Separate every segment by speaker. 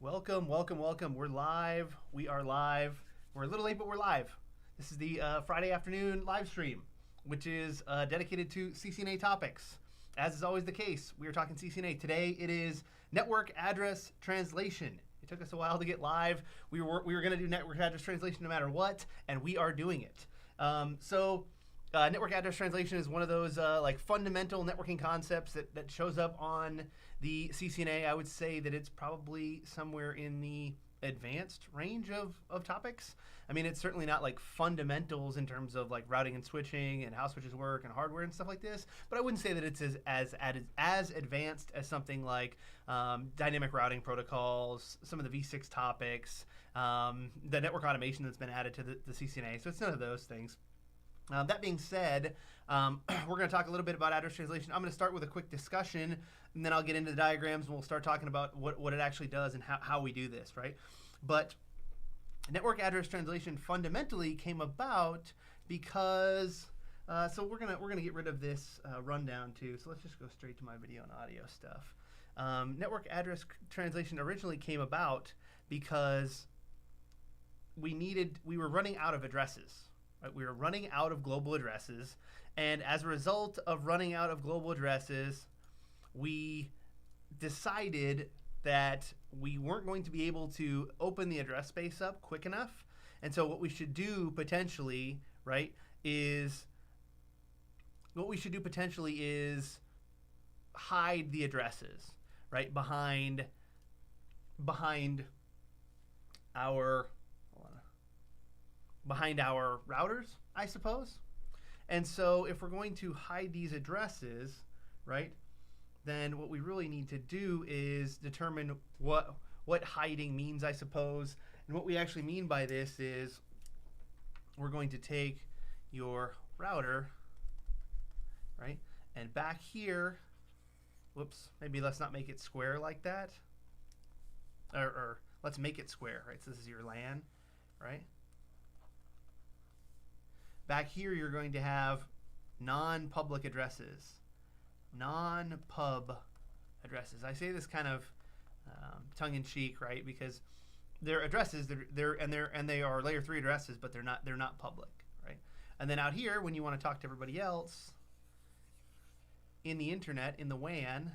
Speaker 1: Welcome, welcome, welcome. We're live. We are live. We're a little late, but we're live. This is the Friday afternoon live stream, which is dedicated to CCNA topics. As is always the case, we are talking CCNA. Today it is network address translation. It took us a while to get live. We were going to do network address translation no matter what, and we are doing it. Network address translation is one of those like fundamental networking concepts that shows up on the CCNA. I would say that it's probably somewhere in the advanced range of topics. I mean, it's certainly not like fundamentals in terms of like routing and switching and how switches work and hardware and stuff like this, but I wouldn't say that it's as advanced as something like dynamic routing protocols, some of the v6 topics, the network automation that's been added to the CCNA. So it's none of those things. That being said, we're going to talk a little bit about address translation. I'm going to start with a quick discussion, and then I'll get into the diagrams, and we'll start talking about what it actually does and how we do this, right? But network address translation fundamentally came about because, so we're gonna get rid of this rundown too. So let's just go straight to my video and audio stuff. Network address translation originally came about because we were running out of addresses. Right, we were running out of global addresses, and as a result of running out of global addresses, we decided that we weren't going to be able to open the address space up quick enough. And so what we should do potentially, right, is hide the addresses, right, behind our routers, I suppose. And so if we're going to hide these addresses, right, then what we really need to do is determine what hiding means, I suppose. And what we actually mean by this is we're going to take your router, right, and back here, whoops, maybe let's not make it square like that. Or let's make it square, right? So this is your LAN, right? Back here, you're going to have non-public addresses, non-pub addresses. I say this kind of tongue-in-cheek, right? Because they're addresses, they are layer 3 addresses, but they're not public, right? And then out here, when you want to talk to everybody else in the internet, in the WAN,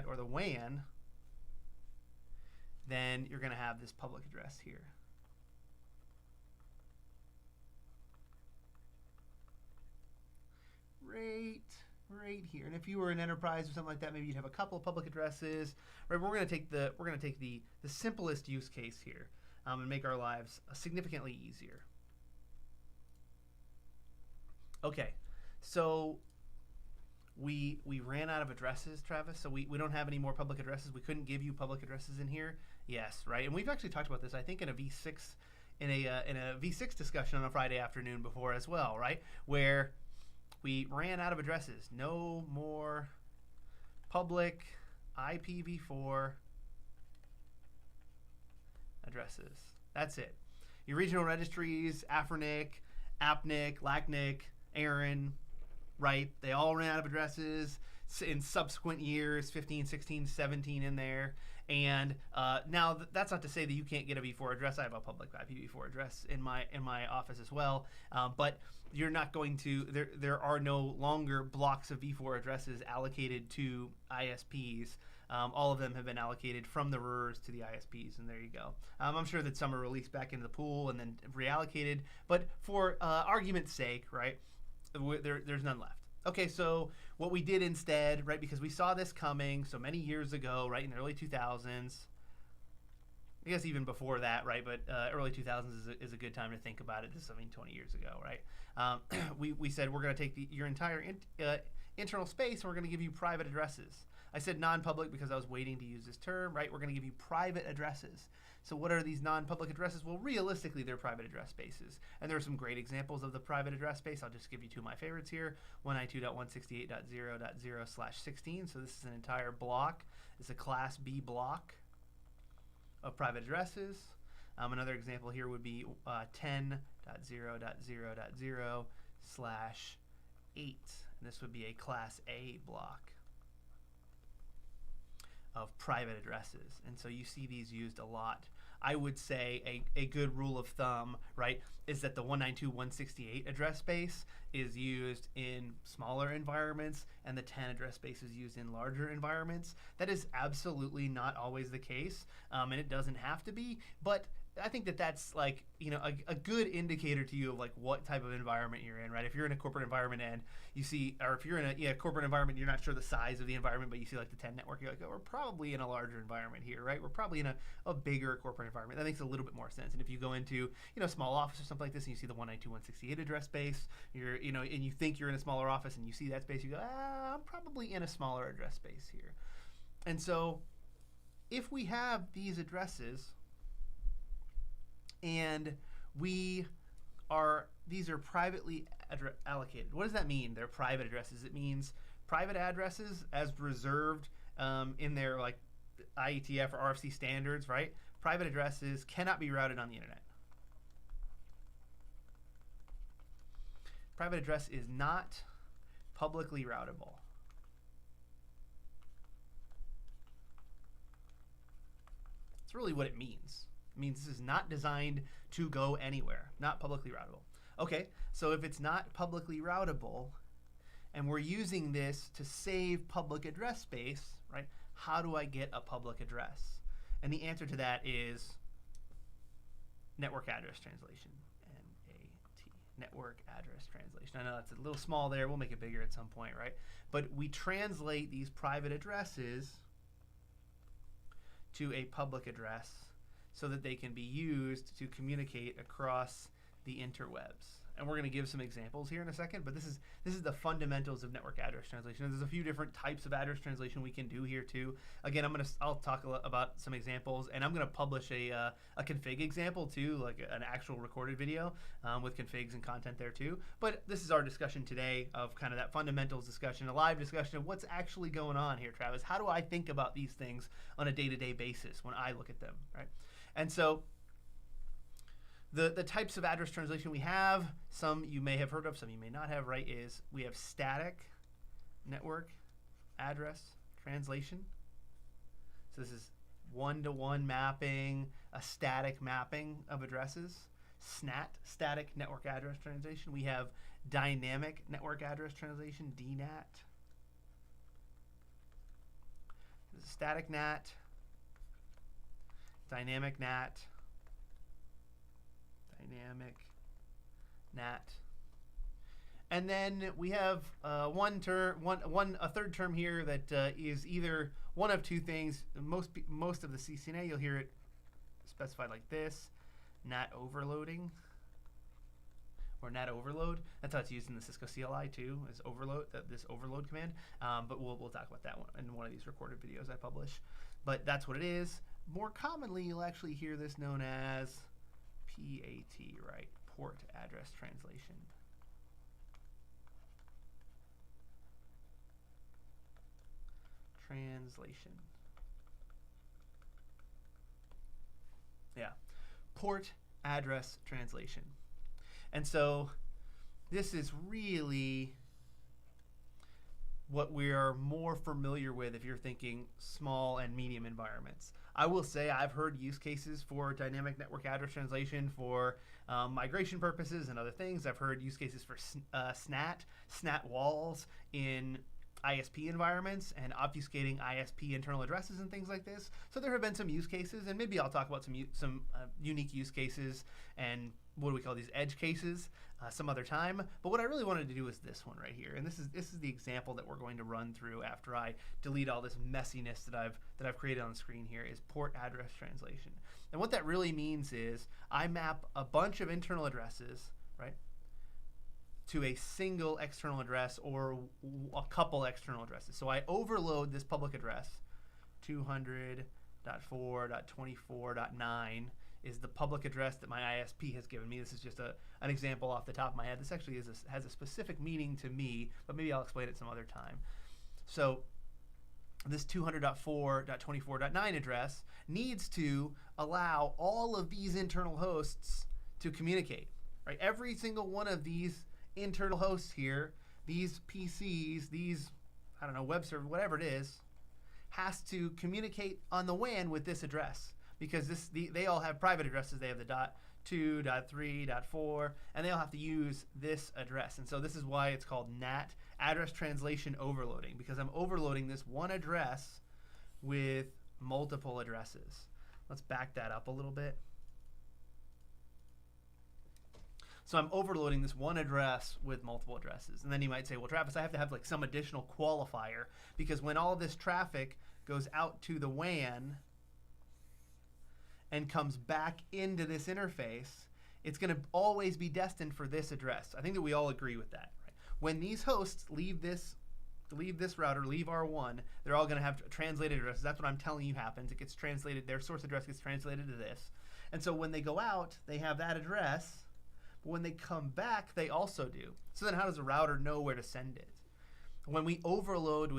Speaker 1: or the WAN, then you're going to have this public address here. Right here. And if you were an enterprise or something like that, maybe you'd have a couple of public addresses. Right, we're going to take the simplest use case here and make our lives significantly easier. Okay, so we ran out of addresses, Travis, so we don't have any more public addresses. We couldn't give you public addresses in here. Yes, right. And we've actually talked about this, I think, in a v6 discussion on a Friday afternoon before as well, right? Where we ran out of addresses. No more public IPv4 addresses. That's it. Your regional registries, Afrinic, AppNic, LACNIC, ARIN, right? They all ran out of addresses in subsequent years, 15, 16, 17 in there. And now that's not to say that you can't get a v4 address. I have a public IPv4 address in my office as well. But you're not going to, there are no longer blocks of v4 addresses allocated to ISPs. All of them have been allocated from the RURs to the ISPs, and there you go. I'm sure that some are released back into the pool and then reallocated. But for argument's sake, right, there's none left. Okay, so what we did instead, right, because we saw this coming so many years ago, right, in the early 2000s, I guess even before that, right, but early 2000s is a good time to think about it. This is, 20 years ago, right? We said we're going to take your entire internal space and we're going to give you private addresses. I said non-public because I was waiting to use this term, right? We're going to give you private addresses. So what are these non-public addresses? Well, realistically, they're private address spaces. And there are some great examples of the private address space. I'll just give you two of my favorites here. 192.168.0.0/16. So this is an entire block. It's a Class B block of private addresses. Another example here would be 10.0.0.0/, 8. And this would be a Class A block of private addresses. And so you see these used a lot. I would say a good rule of thumb, right, is that the 192.168 address space is used in smaller environments and the 10 address space is used in larger environments. That is absolutely not always the case, and it doesn't have to be, but I think that that's like, you know, a good indicator to you of like what type of environment you're in, right? If you're in a corporate environment and you see, or if you're in a corporate environment, you're not sure the size of the environment, but you see like the 10 network, you're like, oh, we're probably in a larger environment here, right? We're probably in a bigger corporate environment. That makes a little bit more sense. And if you go into, you know, a small office or something like this and you see the 192.168 address space, you're, you know, and you think you're in a smaller office and you see that space, you go, I'm probably in a smaller address space here. And so if we have these addresses, and these are privately allocated. What does that mean? They're private addresses. It means private addresses as reserved in their like IETF or RFC standards, right? Private addresses cannot be routed on the internet. Private address is not publicly routable. That's really what it means. It means this is not designed to go anywhere, not publicly routable. Okay, so if it's not publicly routable, and we're using this to save public address space, right? How do I get a public address? And the answer to that is network address translation, NAT, network address translation. I know that's a little small there. We'll make it bigger at some point, right? But we translate these private addresses to a public address so that they can be used to communicate across the interwebs. And we're going to give some examples here in a second, but this is the fundamentals of network address translation. There's a few different types of address translation we can do here too. Again, I'll talk about some examples, and I'm going to publish a config example too, like an actual recorded video with configs and content there too. But this is our discussion today of kind of that fundamentals discussion, a live discussion of what's actually going on here, Travis. How do I think about these things on a day-to-day basis when I look at them, right? And so the types of address translation we have, some you may have heard of, some you may not have, right, is we have static network address translation. So this is one-to-one mapping, a static mapping of addresses. SNAT, static network address translation. We have dynamic network address translation, DNAT. This is static NAT, dynamic NAT, dynamic NAT. And then we have a third term here that is either one of two things. Most of the CCNA, you'll hear it specified like this, NAT overloading or NAT overload. That's how it's used in the Cisco CLI too, is overload, this overload command. But we'll talk about that one in one of these recorded videos I publish. But that's what it is. More commonly, you'll actually hear this known as PAT, right? Port address translation. Yeah, port address translation. And so this is really what we are more familiar with if you're thinking small and medium environments. I will say I've heard use cases for dynamic network address translation for migration purposes and other things. I've heard use cases for SNAT walls in ISP environments and obfuscating ISP internal addresses and things like this. So there have been some use cases, and maybe I'll talk about some unique use cases and what do we call these edge cases some other time. But what I really wanted to do is this one right here, and this is the example that we're going to run through after I delete all this messiness that I've created on the screen here, is port address translation. And what that really means is I map a bunch of internal addresses, right, to a single external address or a couple external addresses. So I overload this public address, 200.4.24.9 is the public address that my ISP has given me. This is just an example off the top of my head. This actually has a specific meaning to me, but maybe I'll explain it some other time. So this 200.4.24.9 address needs to allow all of these internal hosts to communicate, right? Every single one of these internal hosts here these PCs, these, I don't know, web server, whatever it is, has to communicate on the WAN with this address, because they all have private addresses. They have the .2, .3, .4, and they all have to use this address. And so this is why it's called NAT, address translation overloading, because I'm overloading this one address with multiple addresses. Let's back that up a little bit. So I'm overloading this one address with multiple addresses. And then you might say, well, Travis, I have to have like some additional qualifier, because when all of this traffic goes out to the WAN and comes back into this interface, it's going to always be destined for this address. I think that we all agree with that, right? When these hosts leave this router, leave R1, they're all going to have translated addresses. That's what I'm telling you happens. It gets translated, their source address gets translated to this. And so when they go out, they have that address. But when they come back, they also do. So then how does the router know where to send it? When we overload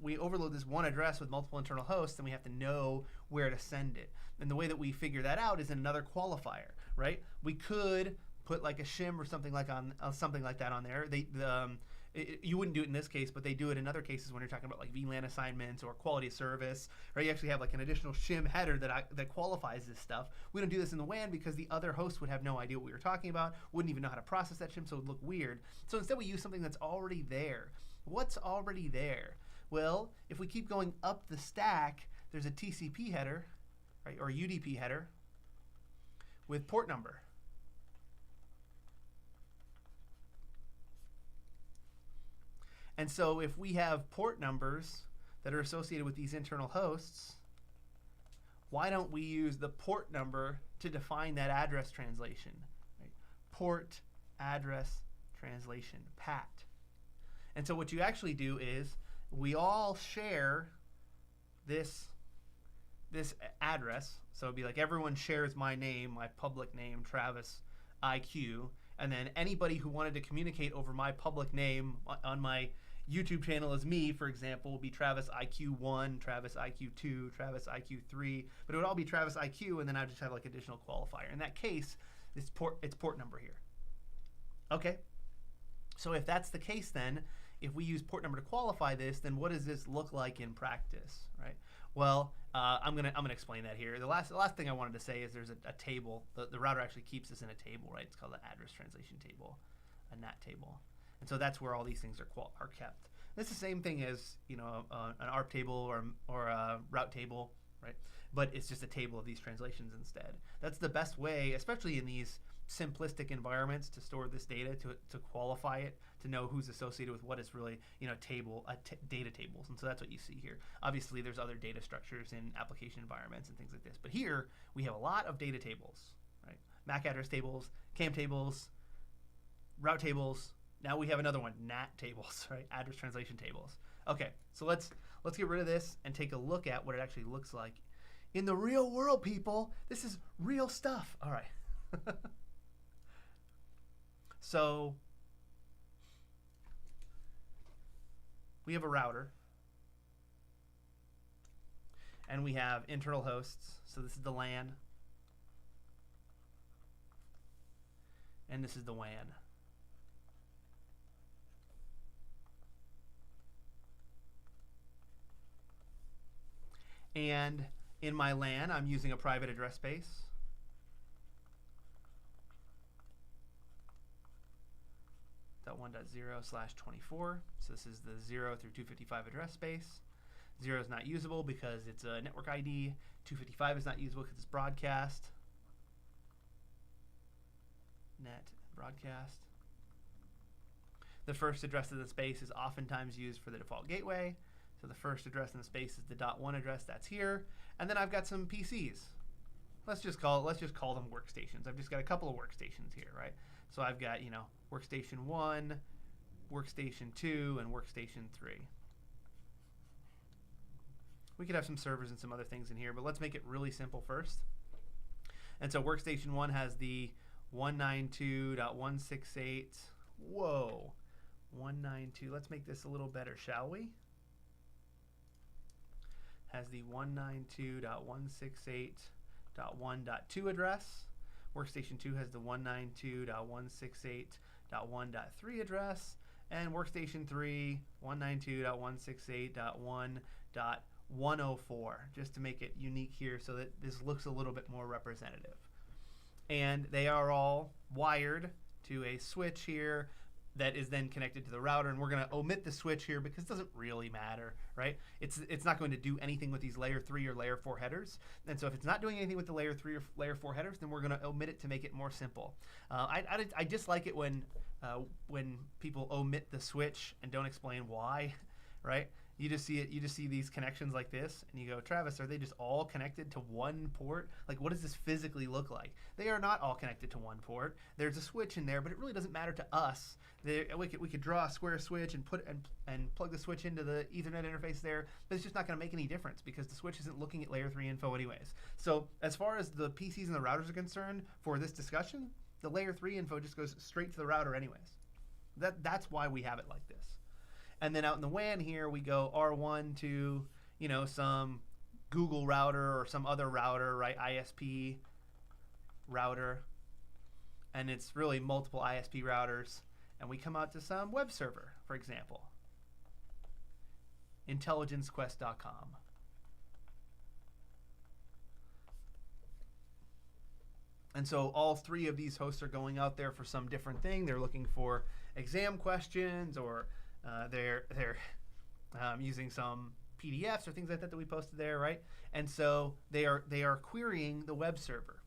Speaker 1: we overload this one address with multiple internal hosts, then we have to know where to send it. And the way that we figure that out is in another qualifier, right? We could put like a shim or something like that on there. You wouldn't do it in this case, but they do it in other cases when you're talking about like VLAN assignments or quality of service, right? You actually have like an additional shim header that qualifies this stuff. We don't do this in the WAN because the other host would have no idea what we were talking about, wouldn't even know how to process that shim, so it would look weird. So instead we use something that's already there. What's already there? Well, if we keep going up the stack, there's a TCP header, right, or UDP header with port number. And so if we have port numbers that are associated with these internal hosts, why don't we use the port number to define that address translation? Right? Port address translation, PAT. And so what you actually do is we all share this address. So it'd be like everyone shares my name, my public name, Travis IQ, and then anybody who wanted to communicate over my public name on my YouTube channel as me, for example, will be Travis IQ1, Travis IQ2, Travis IQ3, but it would all be Travis IQ, and then I just have like additional qualifier. In that case, it's port number here. Okay, so if that's the case, then if we use port number to qualify this, then what does this look like in practice, right? Well, I'm gonna explain that here. The last thing I wanted to say is there's a table. The router actually keeps this in a table, right? It's called the address translation table, a NAT table. And so that's where all these things are kept. It's the same thing as an ARP table or a route table, right? But it's just a table of these translations instead. That's the best way, especially in these simplistic environments, to store this data, to qualify it, to know who's associated with what is really data tables. And so that's what you see here. Obviously, there's other data structures in application environments and things like this. But here we have a lot of data tables, right? MAC address tables, CAM tables, route tables. Now we have another one, NAT tables, right? Address translation tables. Okay, so let's get rid of this and take a look at what it actually looks like in the real world, people. This is real stuff. All right. So we have a router, and we have internal hosts. So this is the LAN, and this is the WAN. And in my LAN, I'm using a private address space. .1.0/24. So this is the 0 through 255 address space. 0 is not usable because it's a network ID. 255 is not usable because it's broadcast. Net broadcast. The first address of the space is oftentimes used for the default gateway. So the first address in the space is the .1 address, that's here. And then I've got some PCs. Let's just call them workstations. I've just got a couple of workstations here, right? So I've got, workstation 1, workstation 2, and workstation 3. We could have some servers and some other things in here, but let's make it really simple first. And so workstation 1 has the 192.168. Whoa, 192. Let's make this a little better, shall we? Has the 192.168.1.2 address. Workstation 2 has the 192.168.1.3 address. and workstation 3, 192.168.1.104, just to make it unique here so that this looks a little bit more representative. And they are all wired to a switch here that is then connected to the router, and we're going to omit the switch here because it doesn't really matter, right? It's not going to do anything with these layer 3 or layer 4 headers, and so if it's not doing anything with the layer 3 or layer 4 headers, then we're going to omit it to make it more simple. I dislike it when people omit the switch and don't explain why, right? You just see it. You just see these connections like this, and you go, Travis, are they just all connected to one port? Like, what does this physically look like? They are not all connected to one port. There's a switch in there, but it really doesn't matter to us. We could draw a square switch and plug the switch into the Ethernet interface there, but it's just not going to make any difference because the switch isn't looking at layer 3 info anyways. So as far as the PCs and the routers are concerned for this discussion, the layer 3 info just goes straight to the router anyways. That's why we have it like this. And then out in the WAN here, we go R1 to, some Google router or some other router, right? ISP router. And it's really multiple ISP routers. And we come out to some web server, for example. IntelligenceQuest.com. And so all three of these hosts are going out there for some different thing. They're looking for exam questions, or they're using some PDFs or things like that we posted there, right? And so they are querying the web server.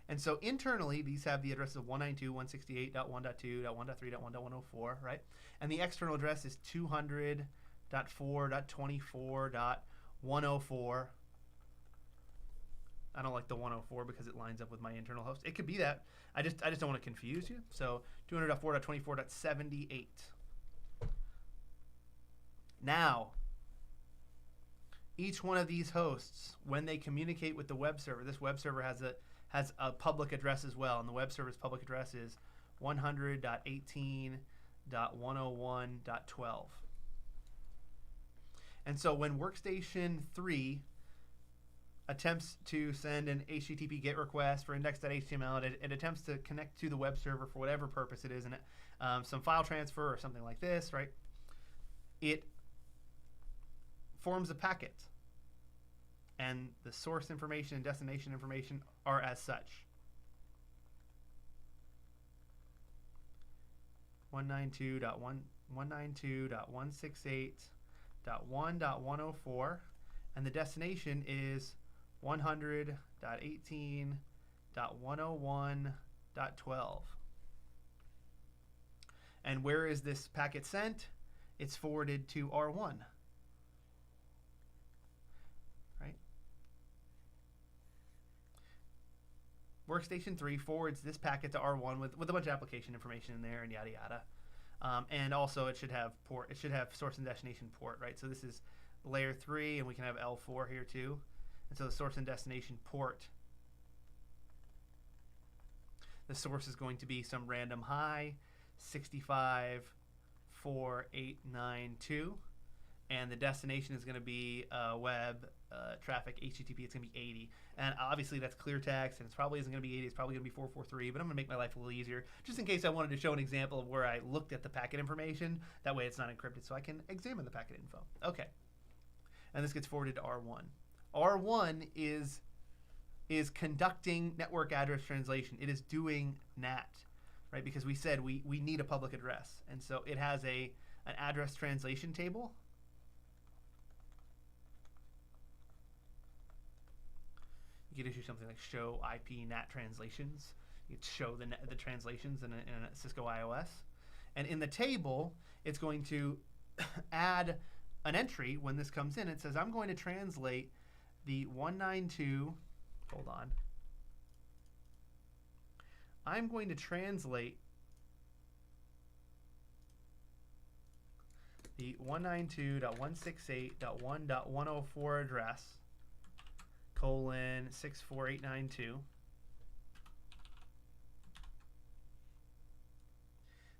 Speaker 1: And so internally, these have the addresses of 192.168.1.2.1.3.1.104, right? And the external address is 200.4.24.104. I don't like the 104 because it lines up with my internal host. It could be that. I just don't want to confuse you. So 200.4.24.78. Now, each one of these hosts, when they communicate with the web server, this web server has a public address as well, and the web server's public address is 100.18.101.12. And so when Workstation 3 attempts to send an HTTP GET request for index.html, it attempts to connect to the web server for whatever purpose it is, and some file transfer or something like this, right? It forms a packet, and the source information and destination information are as such. 192.168.1.104, and the destination is 100.18.101.12. And where is this packet sent? It's forwarded to R1. Right? Workstation 3 forwards this packet to R1 with a bunch of application information in there and yada yada. And also it should have source and destination port, right? So this is layer 3, and we can have L4 here too. And so the source and destination port, the source is going to be some random high 654892, and the destination is going to be web traffic HTTP. It's going to be 80, and obviously that's clear text, and it probably isn't going to be 80. It's probably going to be 443. But I'm going to make my life a little easier, just in case I wanted to show an example of where I looked at the packet information. That way it's not encrypted, so I can examine the packet info. Okay, and this gets forwarded to R1. R1 is conducting network address translation. It is doing NAT, right? Because we said we need a public address, and so it has an address translation table. You could issue something like show IP NAT translations. You could show the translations in a Cisco iOS, and in the table, it's going to add an entry when this comes in. It says I'm going to translate the 192. Hold on. I'm going to translate the 192.168.1.104 address :64892.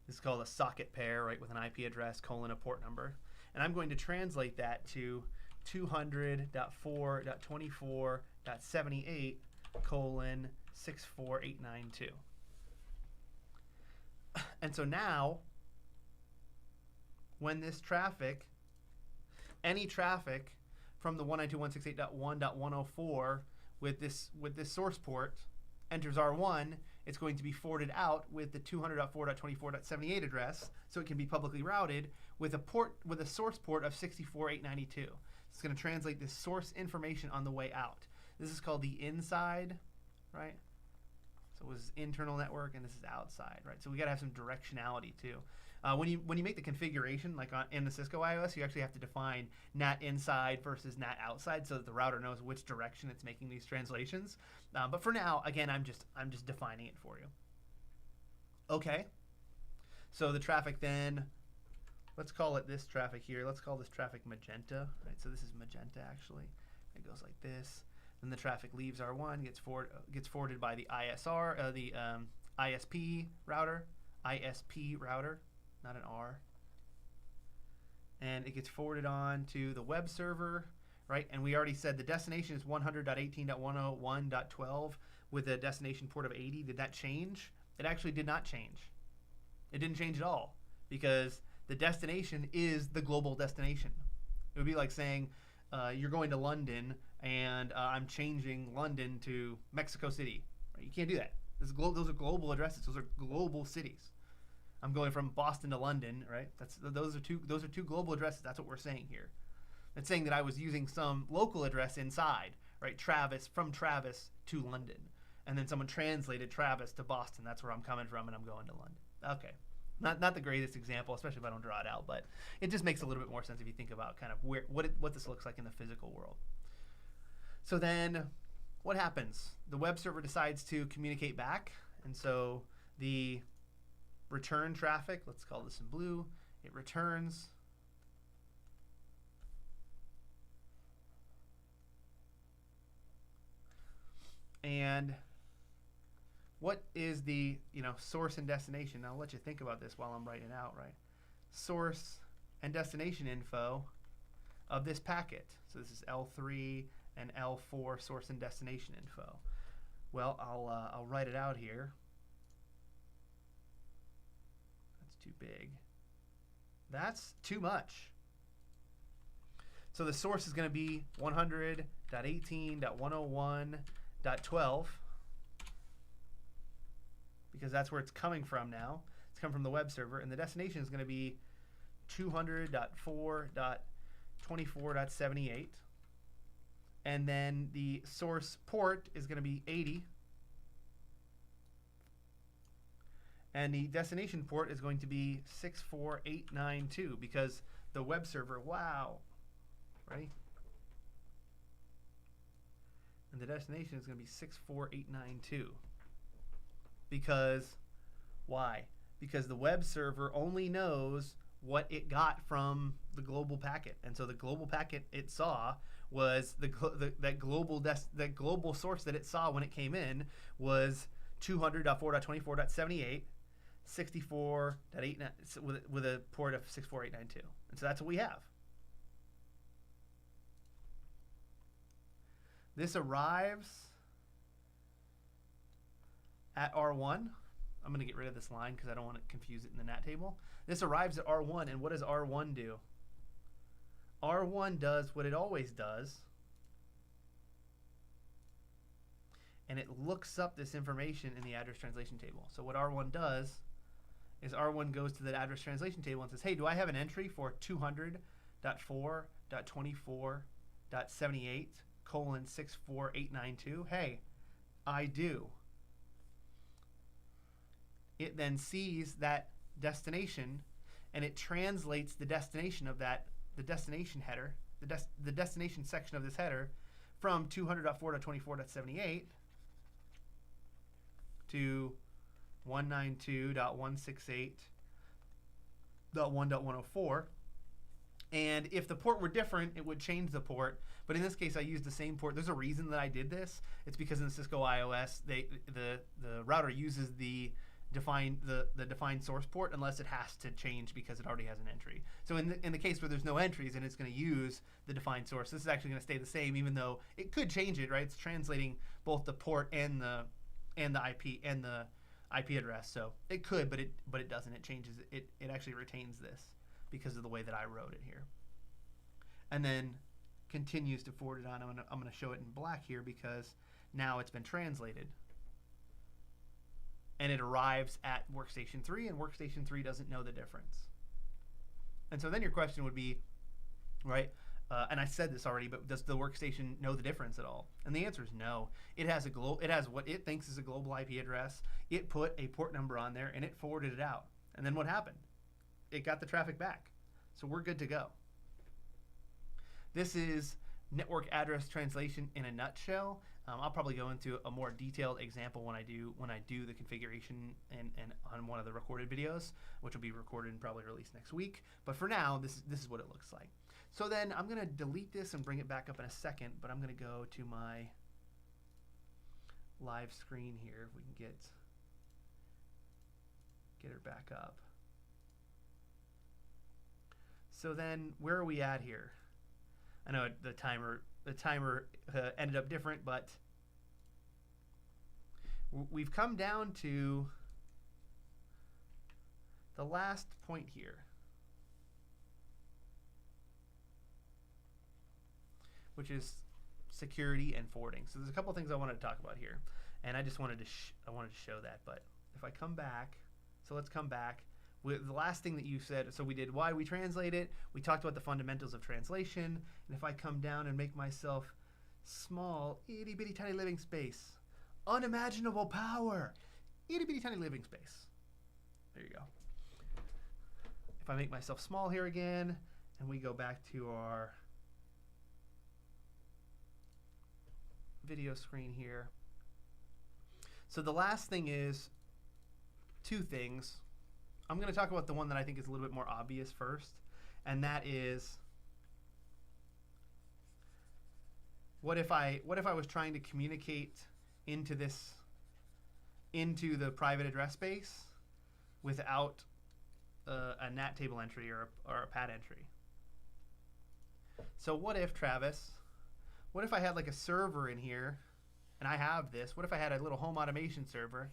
Speaker 1: This is called a socket pair, right, with an IP address : a port number. And I'm going to translate that to 200.4.24.78 : 64892. And so now when this traffic, any traffic from the 192.168.1.104 with this source port enters R1, it's going to be forwarded out with the 200.4.24.78 address, so it can be publicly routed with a source port of 64.892. It's going to translate this source information on the way out. This is called the inside, right? So it was internal network, and this is outside, right? So we got to have some directionality too. When you make the configuration, like in the Cisco iOS, you actually have to define NAT inside versus NAT outside, so that the router knows which direction it's making these translations. But for now, again, I'm just defining it for you. Okay. So the traffic then, let's call it this traffic here. Let's call this traffic magenta. Right. So this is magenta actually. It goes like this. Then the traffic leaves R1, gets forwarded by the ISP router, not an R. And it gets forwarded on to the web server, right? And we already said the destination is 100.18.101.12 with a destination port of 80. Did that change? It actually did not change. It didn't change at all because the destination is the global destination. It would be like saying you're going to London and I'm changing London to Mexico City. Right? You can't do that. Those are global addresses. Those are global cities. I'm going from Boston to London, right? Those are two global addresses. That's what we're saying here. It's saying that I was using some local address inside, right? From Travis to London, and then someone translated Travis to Boston. That's where I'm coming from, and I'm going to London. Okay, not the greatest example, especially if I don't draw it out, but it just makes a little bit more sense if you think about kind of what this looks like in the physical world. So then, what happens? The web server decides to communicate back, and so the return traffic, let's call this in blue, it returns. And what is the source and destination? Now I'll let you think about this while I'm writing it out, right? Source and destination info of this packet. So this is L3 and L4 source and destination info. Well, I'll write it out here. Too big. That's too much. So the source is going to be 100.18.101.12 because that's where it's coming from now. It's coming from the web server, and the destination is going to be 200.4.24.78, and then the source port is going to be 80. And the destination port is going to be 64892 because the web server, wow, ready? And the destination is going to be 64892. Because, why? Because the web server only knows what it got from the global packet. And so the global packet it saw was that global source that it saw when it came in was 200.4.24.78. 64.89 with a port of 64892. And so that's what we have. This arrives at R1. I'm going to get rid of this line because I don't want to confuse it in the NAT table. This arrives at R1, and what does R1 do? R1 does what it always does, and it looks up this information in the address translation table. So what R1 does is R1 goes to the address translation table and says, hey, do I have an entry for 200.4.24.78:64892? Hey, I do. It then sees that destination and it translates the destination of that, the destination header, the destination section of this header from 200.4.24.78 to 192.168.1.104. And if the port were different, it would change the port. But in this case, I used the same port. There's a reason that I did this. It's because in the Cisco iOS, the router uses the defined source port unless it has to change because it already has an entry. So in the case where there's no entries and it's going to use the defined source, this is actually going to stay the same, even though it could change it. Right? It's translating both the port and the IP address. So it could, but it doesn't. It changes it. It actually retains this because of the way that I wrote it here. And then continues to forward it on. I'm going to show it in black here because now it's been translated. And it arrives at workstation 3, and workstation 3 doesn't know the difference. And so then your question would be, right, and I said this already, but does the workstation know the difference at all? And the answer is no. It has what it thinks is a global IP address. It put a port number on there, and it forwarded it out. And then what happened? It got the traffic back. So we're good to go. This is network address translation in a nutshell. I'll probably go into a more detailed example when I do the configuration and on one of the recorded videos, which will be recorded and probably released next week. But for now, this is what it looks like. So then I'm going to delete this and bring it back up in a second, but I'm going to go to my live screen here if we can get her back up. So then where are we at here? I know the timer ended up different, but we've come down to the last point here, which is security and forwarding. So there's a couple things I wanted to talk about here, and I just wanted to show that. But if I come back, so let's come back. With the last thing that you said, so we did why we translate it. We talked about the fundamentals of translation. And if I come down and make myself small, itty bitty tiny living space, unimaginable power, itty bitty tiny living space. There you go. If I make myself small here again, and we go back to our video screen here. So the last thing is two things. I'm going to talk about the one that I think is a little bit more obvious first, and that is what if I was trying to communicate into the private address space without a NAT table entry or a PAT entry. So what if, Travis, what if I had like a server in here, and I have this, what if I had a little home automation server,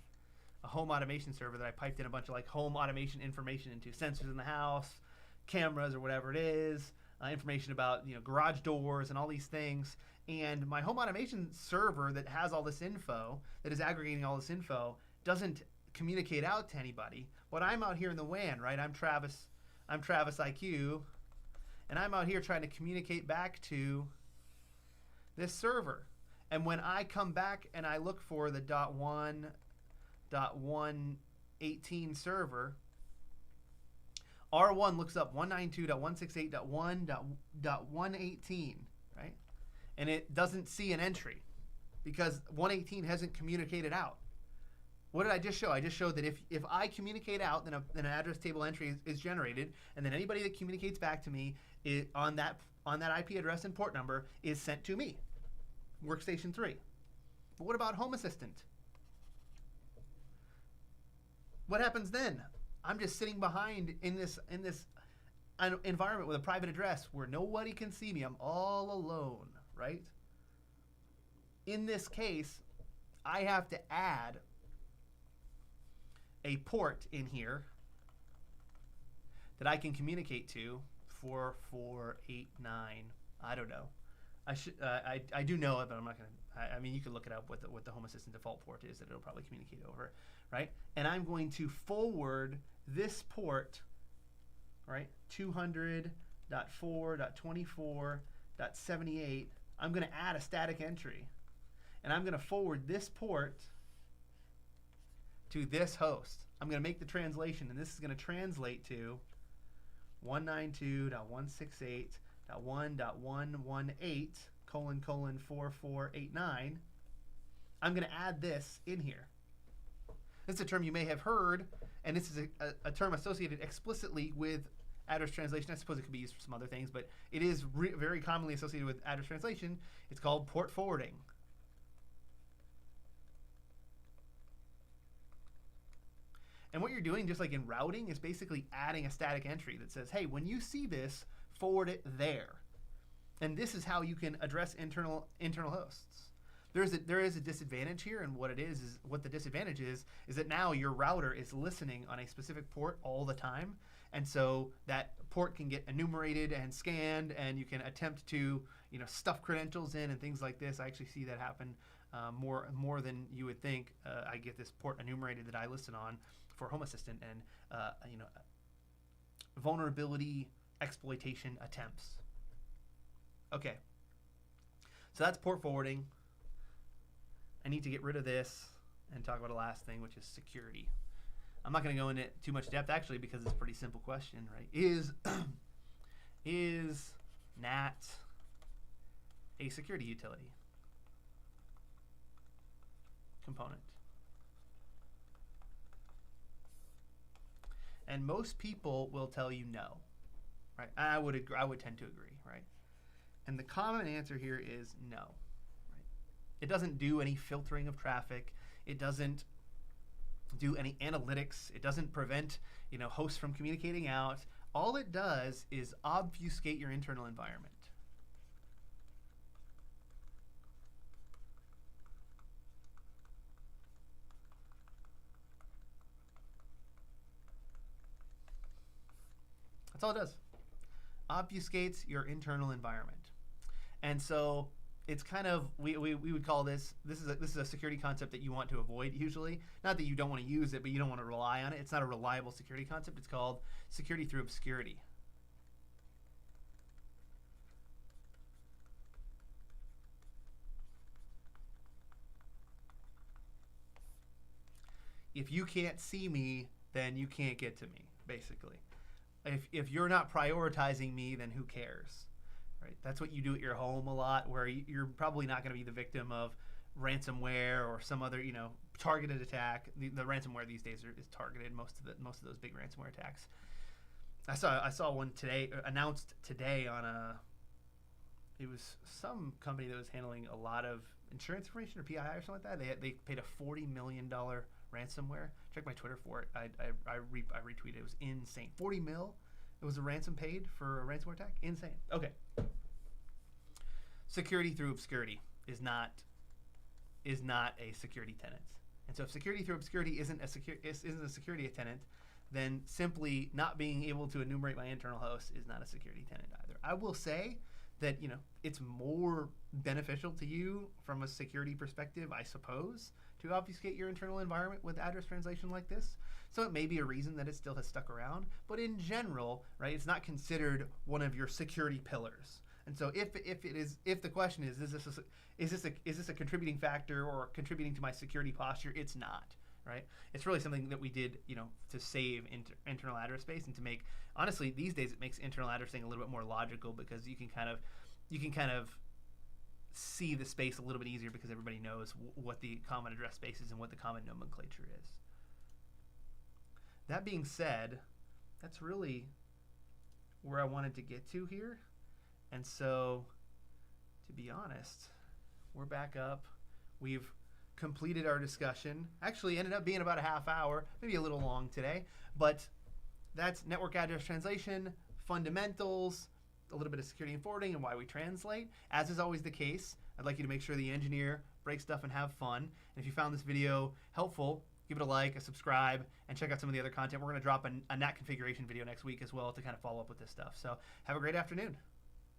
Speaker 1: a home automation server that I piped in a bunch of like home automation information into, sensors in the house, cameras or whatever it is, information about garage doors and all these things. And my home automation server that has all this info, that is aggregating all this info, doesn't communicate out to anybody. But I'm out here in the WAN, right? I'm Travis IQ, and I'm out here trying to communicate back to this server. And when I come back and I look for the .1.118 server, R1 looks up 192.168.1.118, right? And it doesn't see an entry because 118 hasn't communicated out. What did I just show? I just showed that if I communicate out, then an address table entry is generated, and then anybody that communicates back to me on that IP address and port number is sent to me, workstation 3. But what about Home Assistant? What happens then? I'm just sitting behind in this environment with a private address where nobody can see me. I'm all alone, right? In this case, I have to add a port in here that I can communicate to 4489. I don't know. I do know it, but I'm not gonna. I mean, you can look it up what the Home Assistant default port is that it'll probably communicate over, right? And I'm going to forward this port, right? 200.4.24.78. I'm going to add a static entry, and I'm going to forward this port to this host. I'm going to make the translation, and this is going to translate to 192.168.1.118::4489. I'm going to add this in here. This is a term you may have heard, and this is a term associated explicitly with address translation. I suppose it could be used for some other things, but it is very commonly associated with address translation. It's called port forwarding. And what you're doing, just like in routing, is basically adding a static entry that says, hey, when you see this, forward it there. And this is how you can address internal hosts. There is a disadvantage here, and what the disadvantage is that now your router is listening on a specific port all the time, And so that port can get enumerated and scanned, and you can attempt to, stuff credentials in and things like this. I actually see that happen more than you would think. I get this port enumerated that I listed on for Home Assistant, and vulnerability exploitation attempts. Okay, so that's port forwarding. I need to get rid of this and talk about the last thing, which is security. I'm not going to go into too much depth, actually, because it's a pretty simple question, right? Is NAT a security utility component? And most people will tell you no, right? I would tend to agree, right? And the common answer here is no, right? It doesn't do any filtering of traffic. It doesn't do any analytics. It doesn't prevent, hosts from communicating out. All it does is obfuscate your internal environment. That's all it does. Obfuscates your internal environment. And so it's kind of, we would call this is a security concept that you want to avoid usually. Not that you don't want to use it, but you don't want to rely on it. It's not a reliable security concept. It's called security through obscurity. If you can't see me, then you can't get to me, basically. If you're not prioritizing me, then who cares? Right? That's what you do at your home a lot, where you're probably not going to be the victim of ransomware or some other, targeted attack. The ransomware these days is targeted. Most of those big ransomware attacks. I saw one today, announced today on it was some company that was handling a lot of insurance information or PII or something like that. They paid a $40 million ransomware. Check my Twitter for it. I retweeted. It was insane. 40 mil. It was a ransom paid for a ransomware attack. Insane. Okay. Security through obscurity is not a security tenant. And so if security through obscurity isn't a security tenant, then simply not being able to enumerate my internal host is not a security tenant either. I will say that it's more beneficial to you from a security perspective, I suppose, to obfuscate your internal environment with address translation like this. So it may be a reason that it still has stuck around, but in general, right, it's not considered one of your security pillars. And so if the question is this a contributing factor or contributing to my security posture, it's not, right? It's really something that we did, to save internal address space and to make, honestly, these days it makes internal addressing a little bit more logical because you can kind of see the space a little bit easier because everybody knows what the common address space is and what the common nomenclature is. That being said, that's really where I wanted to get to here. And so, to be honest, we're back up. We've completed our discussion. Actually ended up being about a half hour, maybe a little long today, but that's network address translation, fundamentals, a little bit of security and forwarding, and why we translate. As is always the case, I'd like you to make sure the engineer, break stuff, and have fun. And if you found this video helpful, give it a like, a subscribe, and check out some of the other content. We're going to drop a NAT configuration video next week as well to kind of follow up with this stuff. So have a great afternoon.